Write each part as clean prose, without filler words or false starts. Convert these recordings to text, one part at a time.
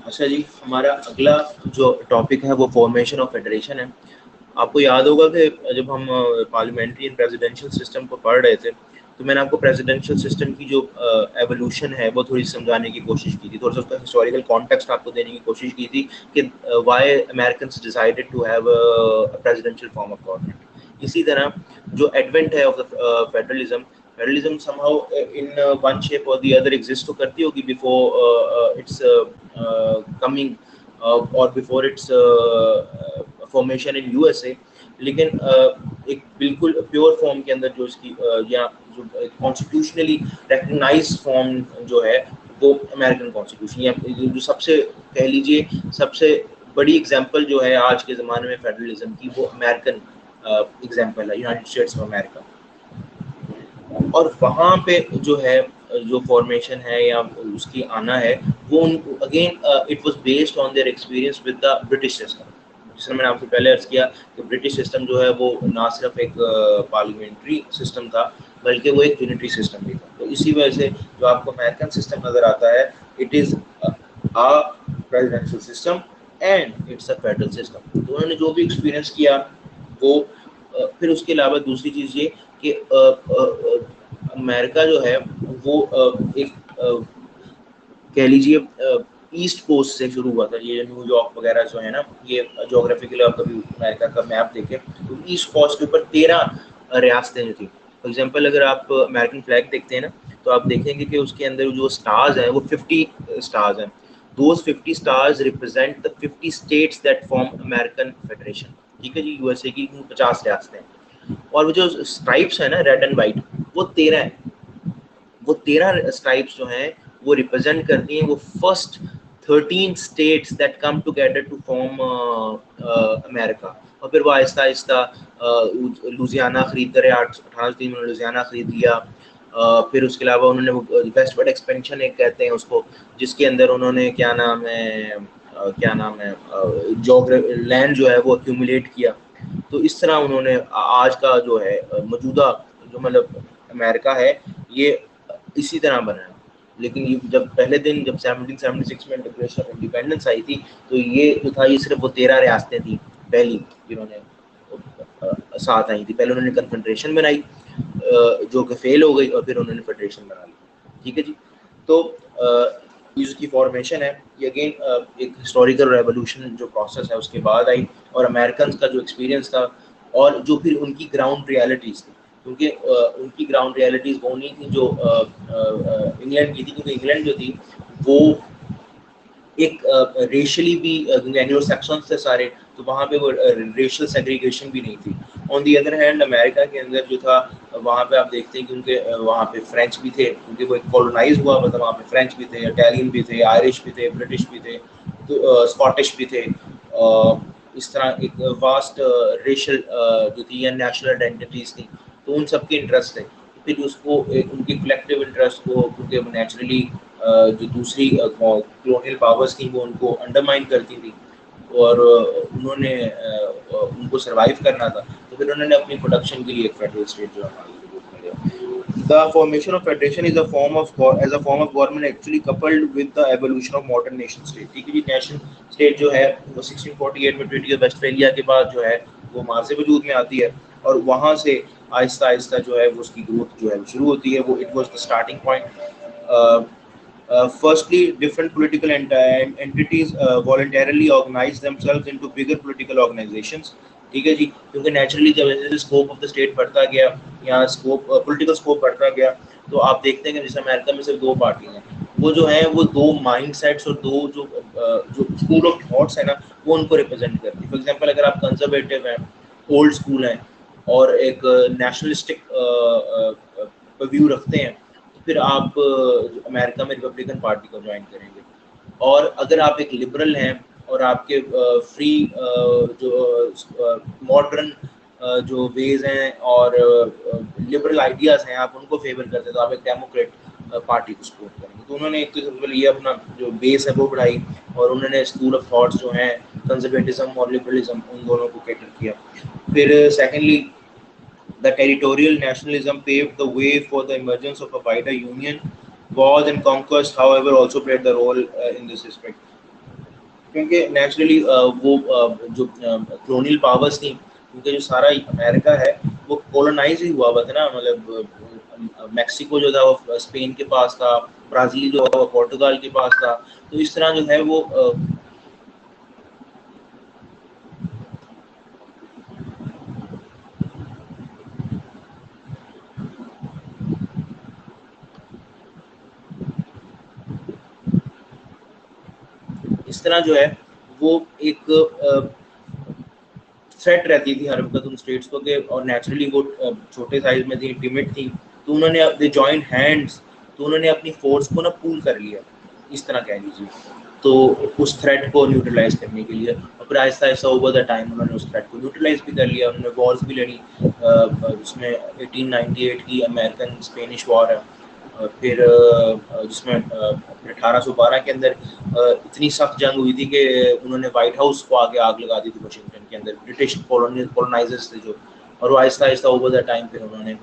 अच्छा जी, हमारा अगला जो टॉपिक है वो फॉर्मेशन ऑफ फेडरेशन है। आपको याद होगा कि जब हम पार्लियामेंट्री एंड प्रेसिडेंशियल सिस्टम को पढ़ रहे थे, तो मैंने आपको प्रेसिडेंशियल सिस्टम की जो एवोल्यूशन है वो थोड़ी समझाने की कोशिश की थी, थोड़ा सा उसका हिस्टोरिकल कॉन्टेक्स्ट आपको देने की कोशिश की थी कि why Americans decided to have a presidential form of government. इसी तरह जो एडवेंट है of the federalism somehow in one shape or the other exist तो करती होगी before its coming or before its formation in USA, लेकिन एक बिल्कुल प्योर फॉर्म के अंदर जो इसकी या जो कॉन्स्टिट्यूशनली रिकग्नाइज्ड फॉर्म जो है वो अमेरिकन कॉन्स्टिट्यूशन, या जो सबसे कह लीजिए सबसे बड़ी एग्जांपल जो है आज के ज़माने में फेडरलिज्म की, वो अमेरिकन एग्जांपल है, यूनाइटेड स्टेट्स ऑफ अमेरिका। और वहाँ पे जो है जो फॉर्मेशन है या उसकी आना है वो again it was based on their experience with the British system. जिसमें मैंने आपको पहले अर्ज किया कि ब्रिटिश सिस्टम जो है वो ना सिर्फ एक पार्लियामेंट्री सिस्टम था, बल्कि वो एक यूनिटरी सिस्टम भी था। तो इसी वजह से जो आपको अमेरिकन सिस्टम नज़र आता है, it is a presidential system and it's a federal system. तो उन्होंने जो भी एक्सपीरियंस किया वो फिर उसके अलावा दूसरी चीज़ ये कि अमेरिका जो है वो एक कह लीजिए ईस्ट कोस्ट से शुरू हुआ था। ये न्यूयॉर्क वगैरह जो है ना, ये जोग्राफिकली आप कभी अमेरिका का मैप देखें तो ईस्ट कोस्ट के ऊपर 13 रियासतें जो थी। फॉर एग्जांपल अगर आप अमेरिकन फ्लैग देखते हैं ना, तो आप देखेंगे कि उसके अंदर जो स्टार्स हैं वो 50 स्टार्स हैं। Those 50 stars represent the 50 states that form American federation. ठीक है जी, यूएसए की 50 रियासतें हैं। और वो जो स्ट्राइप्स है ना, रेड एंड वाइट, वो 13 है। वो 13 स्ट्राइप्स जो हैं वो रिप्रेजेंट करती हैं वो first 13 states that come together to form America. और फिर वो आहिस्ता आहिस्ता लुजियाना खरीद कर 1803 में लुजियाना खरीद लिया। फिर उसके अलावा उन्होंने वेस्टवर्ड एक्सपेंशन एक कहते हैं उसको, जिसके अंदर उन्होंने क्या नाम है लैंड जो है वो एक्यूमुलेट किया। तो इस तरह उन्होंने आज का जो है मौजूदा जो मतलब अमेरिका है, ये इसी तरह बना है। लेकिन ये जब पहले दिन जब 1776 में डिक्लेरेशन ऑफ इंडिपेंडेंस आई थी, तो ये जो था ये सिर्फ वो 13 रियासतें थी पहली जिन्होंने साथ आई थी। पहले उन्होंने कन्फेडरेशन बनाई जो कि फेल हो गई, और फिर उन्होंने फेडरेशन बना ली। ठीक है जी। तो इसकी फॉर्मेशन है ये अगेन एक हिस्टोरिकल रेवोल्यूशन जो प्रोसेस है उसके बाद आई, और अमेरिकन का जो एक्सपीरियंस था और जो फिर उनकी ग्राउंड रियलिटीज़ थी, क्योंकि उनकी ग्राउंड रियलिटीज़ वो नहीं थी जो इंग्लैंड की थी, क्योंकि इंग्लैंड जो थी वो एक रेशियली भी एंग्लो सेक्शंस थे सारे, तो वहाँ पे वो रेशियल सेग्रीगेशन भी नहीं थी। On the other hand America के अंदर जो था, वहाँ पे आप देखते हैं कि उनके वहाँ पे फ्रेंच भी थे, क्योंकि वो एक कॉलोनाइज हुआ, मतलब वहाँ पे फ्रेंच भी थे, इटालियन भी थे, आयरिश भी थे, ब्रिटिश भी थे, तो स्कॉटिश भी थे। इस तरह एक वास्ट रेशियल जो थी या नेशनल आइडेंटिटीज थी, तो उन सब के इंटरेस्ट थे। फिर उसको उनकी कलेक्टिव इंटरेस्ट को, क्योंकि नेचुरली जो दूसरी कॉलोनियल पावर्स थी वो उनको अंडरमाइन करती थी, और उन्होंने उनको सरवाइव करना था, तो फिर उन्होंने अपनी प्रोडक्शन के लिए एक फेडरल स्टेट जो हमारी The formation of federation is a form of as a form of government actually coupled with the evolution of modern nation state। ठीक है जी, नेशन स्टेट जो है वो 1648 में ट्रीटी ऑफ वेस्टफेलिया के बाद जो है वो वहाँ से वजूद में आती है, और वहाँ से आहिस्ता आहिस्ता जो है वो उसकी ग्रोथ जो है शुरू होती है। वो it was the starting point. Firstly, different political entities voluntarily organize themselves into bigger political organizations। ठीक है जी, क्योंकि नेचुरली जब जैसे स्कोप ऑफ द स्टेट बढ़ता गया या स्कोप पॉलिटिकल स्कोप बढ़ता गया, तो आप देखते हैं कि जैसे अमेरिका में सिर्फ 2 पार्टी हैं, वो जो है वो 2 माइंडसेट्स और 2 जो स्कूल ऑफ थॉट्स है ना, वो उनको रिप्रेजेंट करती है। फॉर एग्जांपल अगर आप कंजर्वेटिव हैं, ओल्ड स्कूल हैं, और एक नेशनलिस्टिक व्यू रखते हैं, फिर आप अमेरिका में रिपब्लिकन पार्टी को ज्वाइन करेंगे। और अगर आप एक लिबरल हैं और आपके फ्री जो मॉडर्न जो वेज हैं और लिबरल आइडियाज़ हैं, आप उनको फेवर करते हैं, तो आप एक डेमोक्रेट पार्टी को सपोर्ट करेंगे। तो उन्होंने एक तो ये अपना जो बेस है वो बढ़ाई, और उन्होंने स्कूल ऑफ थॉट्स जो हैं कंजर्वेटिज्म और लिबरलिज्म, उन दोनों को कैटर किया। फिर secondly, the territorial nationalism paved the way for the emergence of a wider union. Wars and conquest, however, also played the role in this respect। क्योंकि naturally वो जो कॉलोनियल पावर्स थी, क्योंकि जो सारा अमेरिका है वो कॉलोनाइज ही हुआ था ना, मतलब मैक्सिको जो था वो स्पेन के पास था, ब्राज़ील जो था वो पोर्तुगाल के पास था। तो इस तरह जो है वो इस तरह जो है वो एक थ्रेट रहती थी हर वक्त उन स्टेट्स को कि, और नेचुरली वो छोटे साइज में थी, टिमिड थी, तो उन्होंने दे जॉइंट हैंड्स, तो उन्होंने अपनी फोर्स को ना पूल कर लिया, इस तरह कह लीजिए, तो उस थ्रेट को न्यूट्रलाइज करने के लिए। और फिर Aahista Aahista over the time उन्होंने उस थ्रेट को न्यूट्रलाइज भी कर लिया, उन्होंने वॉर्स भी लड़ी, जिसमें 1898 की अमेरिकन स्पेनिश वॉर है, फिर जिसमें 1812 के अंदर इतनी सख्त जंग हुई थी कि उन्होंने व्हाइट हाउस को आगे आग लगा दी थी वाशिंगटन के अंदर, ब्रिटिश कॉलोनाइजर्स थे जो, और वो Aahista Aahista over the time फिर उन्होंने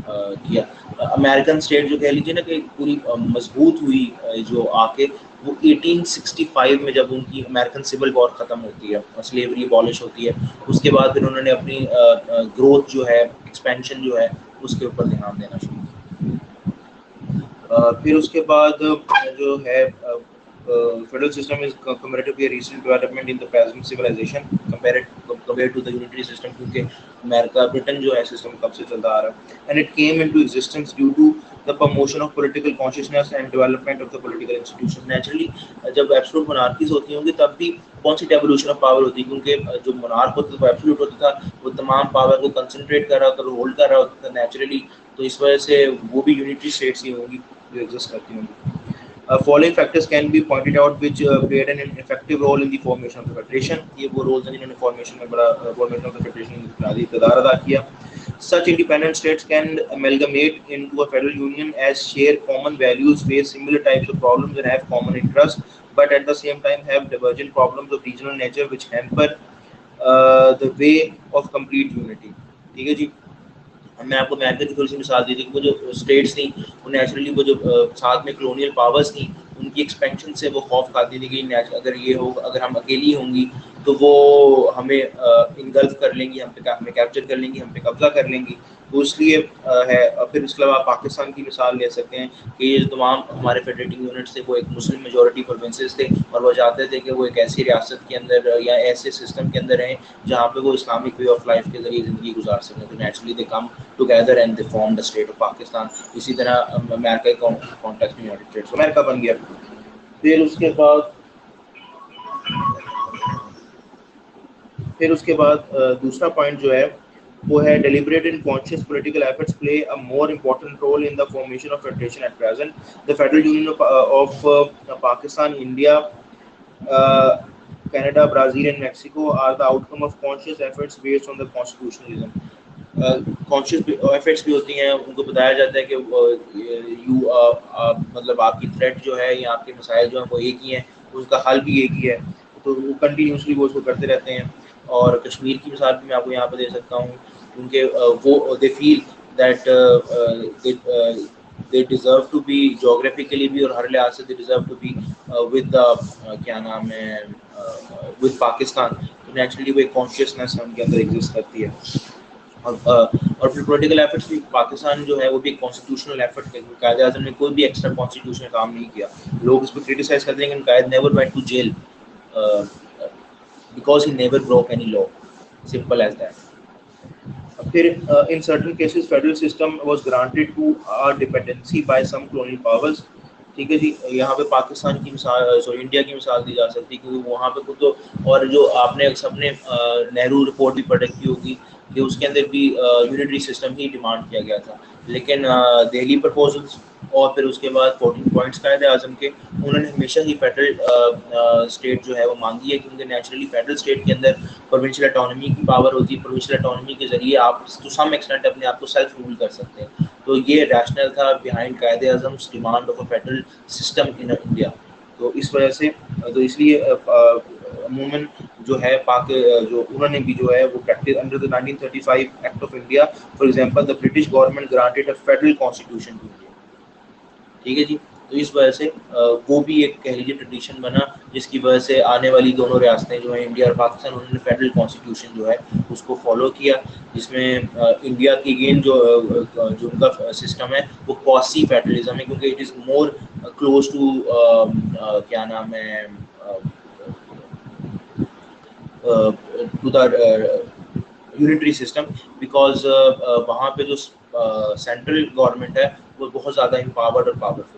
किया। अमेरिकन स्टेट जो कह लीजिए ना कि पूरी मजबूत हुई जो आके, वो 1865 में जब उनकी अमेरिकन सिविल वॉर ख़त्म होती है और स्लेवरी अबॉलिश होती है, उसके बाद फिर उन्होंने अपनी ग्रोथ जो है, एक्सपेंशन जो है, उसके ऊपर ध्यान देना शुरू किया। फिर उसके बाद जो है federal system is comparatively a recent development in the present civilization compared to the unitary system, क्योंकि अमेरिका ब्रिटेन जो है सिस्टम कब से चलता आ रहा है, and it came into existence due to the promotion of political consciousness and development of the political institutions. Naturally जब absolute monarchies होती होंगी तब भी कौन सी डेवोल्यूशन ऑफ पावर होती है, क्योंकि जो मोनार्क होता था, एब्सोल्यूट होता था, वो तमाम पावर को कंसंट्रेट कर रहा होता था, होल्ड कर रहा होता था नेचुरली, तो इस वजह से वो भी यूनिटरी स्टेट्स ही होंगी जो एग्जिस्ट करती होंगी। Following factors can be pointed out which played an effective role in the formation of the federation. ये वो roles हैं जिन्होंने formation में बड़ा formation of the federation में बुनियादी किरदार अदा किया। Such independent states can amalgamate into a federal union as share common values, face similar types of problems, and have common interests, but at the same time have divergent problems of regional nature which hamper the way of complete unity. ठीक है जी। मैं आपको America की थोड़ी सी मिसाल दी थी कि वो जो स्टेट्स थी वो नेचुरली वो जो साथ में कॉलोनियल पावर्स थी उनकी एक्सपेंशन से वो खौफ खाती थी कि अगर ये हो, अगर हम अकेली होंगी तो वो हमें इनगल्फ कर लेंगी, हमें कैप्चर कर लेंगी, हम पे कब्जा कर लेंगी, तो इसलिए है। फिर उसके अलावा पाकिस्तान की मिसाल ले सकते हैं कि ये तमाम हमारे फेडरेटिंग यूनिट्स थे वो एक मुस्लिम मेजॉरिटी प्रोविंसेस थे, और वो चाहते थे कि वो एक ऐसी रियासत के अंदर या ऐसे सिस्टम के अंदर रहें जहाँ पे वो इस्लामिक वे ऑफ लाइफ के जरिए ज़िंदगी गुजार सकें, तो naturally they come together and they form the state of Pakistan. इसी तरह अमेरिका के कॉन्टेक्स्ट में यूनाइटेड स्टेट्स अमेरिका बन गया। फिर उसके बाद दूसरा पॉइंट जो है वो है deliberate and conscious political efforts play a more important role in the formation of federation at present. The Federal Union of Pakistan, India, Canada, Brazil and Mexico are the outcome of conscious efforts based on the constitutionalism. Conscious efforts भी होती हैं, उनको बताया जाता है कि मतलब आपकी थ्रेट जो है या आपके मसाइल जो हैं वो एक ही हैं, उसका हल भी एक ही है, तो वो कंटिन्यूसली वो उसको करते रहते हैं। और कश्मीर की मिसाल भी मैं आपको यहाँ पर दे सकता हूँ, क्योंकि वो they feel that they deserve to be geographically भी और हर लिहाज से they deserve to be with the क्या नाम है with पाकिस्तान, तो नेचुरली वो एक कॉन्शियसनेस उनके अंदर एग्जिस्ट करती है। और फिर पॉलिटिकल एफर्ट्स भी, पाकिस्तान जो है वो भी एक कॉन्स्टिट्यूशनल एफर्ट है, कायदे आज़म ने कोई भी एक्स्ट्रा कॉन्स्टिट्यूशनल काम नहीं किया। लोग इस पर क्रिटिसाइज करते हैं कि Quaid never went to jail because he never broke any law, simple as that. फिर in certain cases federal system was granted to dependency by some colonial powers। ठीक है जी, यहाँ पे पाकिस्तान की मिसाल, सॉरी इंडिया की मिसाल दी जा सकती है, क्योंकि वहाँ पे खुद तो, और जो आपने सबने नेहरू रिपोर्ट भी पढ़ रखी होगी कि उसके अंदर भी यूनिटरी सिस्टम ही डिमांड किया गया था, लेकिन दिल्ली प्रपोजल्स और फिर उसके बाद 14 पॉइंट्स कायदे आज़म के, उन्होंने हमेशा ही फेडरल स्टेट जो है वो मांगी है, क्योंकि नेचुरली फेडरल स्टेट के अंदर प्रोविंशियल ऑटोनॉमी की पावर होती है, प्रोविंशियल ऑटोनॉमी के जरिए आप टू सम एक्सटेंट अपने आप को सेल्फ रूल कर सकते हैं, तो ये रैशनल था behind Quaid-e Azam demand of a federal system in India. तो इस वजह से, तो इसलिए अमूमन जो है जो उन्होंने भी जो है वो practice under the 1935 act of India, for example the British government granted a federal constitution to India. ठीक है जी। तो इस वजह से वो भी एक कह लीजिए ट्रेडिशन बना, जिसकी वजह से आने वाली दोनों रियासतें जो हैं इंडिया और पाकिस्तान, उन्होंने फेडरल कॉन्स्टिट्यूशन जो है उसको फॉलो किया, जिसमें इंडिया की अगेन जो उनका सिस्टम है वो क्वासी फेडरलिज्म है, क्योंकि it is more close to क्या नाम है to the unitary system, because वहाँ पे जो सेंट्रल गवर्नमेंट है वो बहुत ज़्यादा एम्पावर्ड और पावरफुल